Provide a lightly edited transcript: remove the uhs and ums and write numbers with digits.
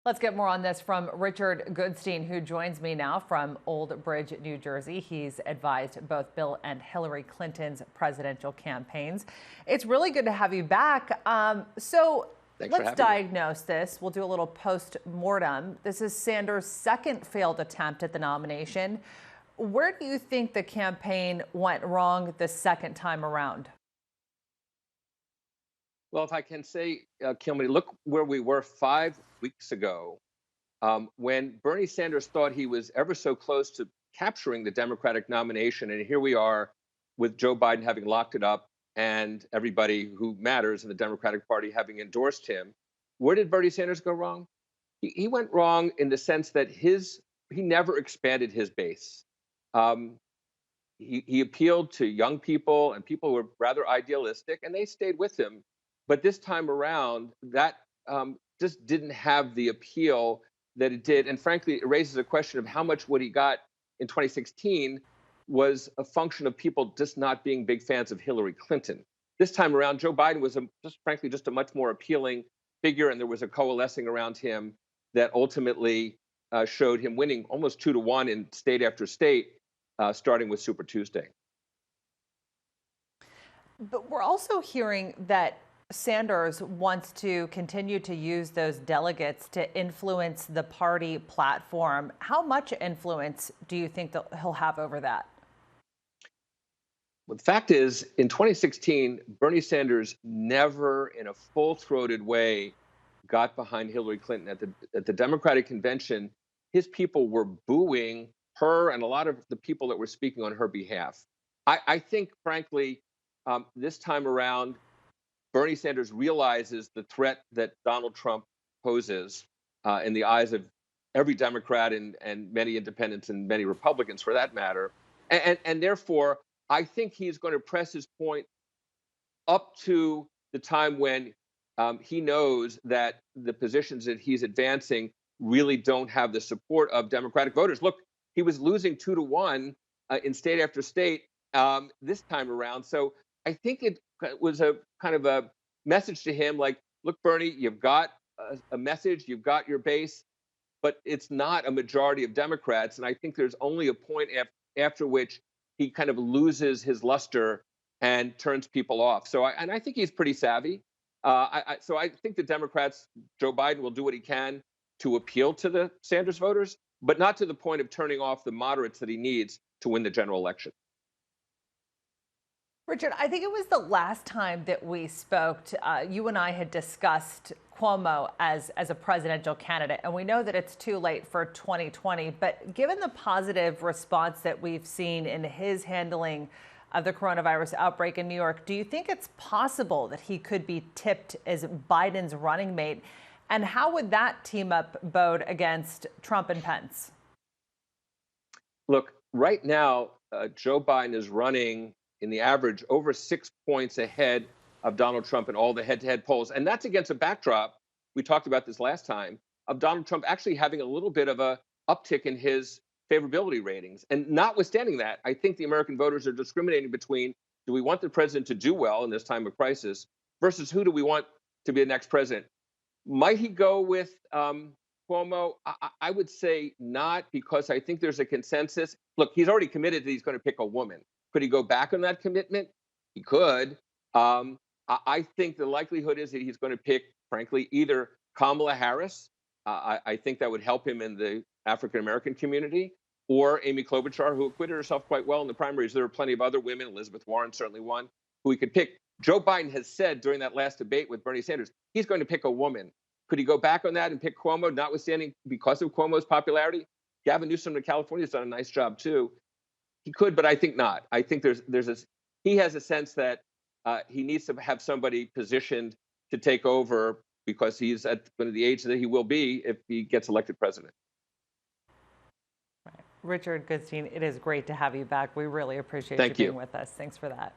Let's get more on this from Richard Goodstein, who joins me now from Old Bridge, New Jersey. He's advised both Bill and Hillary Clinton's presidential campaigns. It's really good to have you back. Thanks for Let's having me. diagnose this. We'll do a little post-mortem. This is Sanders' second failed attempt at the nomination. Where do you think the campaign went wrong the second time around? Well, if I can say, Kilmany, look where we were 5 weeks ago when Bernie Sanders thought he was ever so close to capturing the Democratic nomination. And here we are with Joe Biden having locked it up and everybody who matters in the Democratic Party having endorsed him. Where did Bernie Sanders go wrong? He went wrong in the sense that he never expanded his base. Um, he appealed to young people and people who were rather idealistic, and they stayed with him. But this time around, that just didn't have the appeal that it did. And frankly, it raises a question of how much what he got in 2016 was a function of people just not being big fans of Hillary Clinton. This time around, Joe Biden was just a much more appealing figure, and there was a coalescing around him that ultimately showed him winning almost 2-1 in state after state, starting with Super Tuesday. But we're also hearing that Sanders wants to continue to use those delegates to influence the party platform. How much influence do you think that he'll have over that? Well, the fact is, in 2016, Bernie Sanders never, in a full-throated way, got behind Hillary Clinton at the Democratic convention. His people were booing her and a lot of the people that were speaking on her behalf. I think, frankly, this time around, Bernie Sanders realizes the threat that Donald Trump poses in the eyes of every Democrat and many independents and many Republicans, for that matter. And therefore, I think he's going to press his point up to the time when he knows that the positions that he's advancing really don't have the support of Democratic voters. Look, he was losing 2-1 in state after state this time around. So I think it was a kind of a message to him like, look, Bernie, you've got a message, you've got your base, but it's not a majority of Democrats. And I think there's only a point after which he kind of loses his luster and turns people off. So I think he's pretty savvy. So I think the Democrats, Joe Biden will do what he can to appeal to the Sanders voters, but not to the point of turning off the moderates that he needs to win the general election. Richard, I think it was the last time that we spoke, you and I had discussed Cuomo as a presidential candidate, and we know that it's too late for 2020. But given the positive response that we've seen in his handling of the coronavirus outbreak in New York, do you think it's possible that he could be tipped as Biden's running mate? And how would that team up bode against Trump and Pence? Look, right now, Joe Biden is running in the average over 6 points ahead of Donald Trump in all the head-to-head polls. And that's against a backdrop, we talked about this last time, of Donald Trump actually having a little bit of a uptick in his favorability ratings. And notwithstanding that, I think the American voters are discriminating between, do we want the president to do well in this time of crisis versus who do we want to be the next president? Might he go with Cuomo? I would say not, because I think there's a consensus. Look, he's already committed that he's going to pick a woman. Could he go back on that commitment? He could. I think the likelihood is that he's going to pick, frankly, either Kamala Harris. I think that would help him in the African-American community, or Amy Klobuchar, who acquitted herself quite well in the primaries. There are plenty of other women, Elizabeth Warren certainly one, who he could pick. Joe Biden has said during that last debate with Bernie Sanders, he's going to pick a woman. Could he go back on that and pick Cuomo, notwithstanding because of Cuomo's popularity? Gavin Newsom in California has done a nice job too. He could, but I think not. I think he has a sense that he needs to have somebody positioned to take over because he's at the age that he will be if he gets elected president. Right. Richard Goodstein, it is great to have you back. We really appreciate you Thank being you. with us. Thanks for that.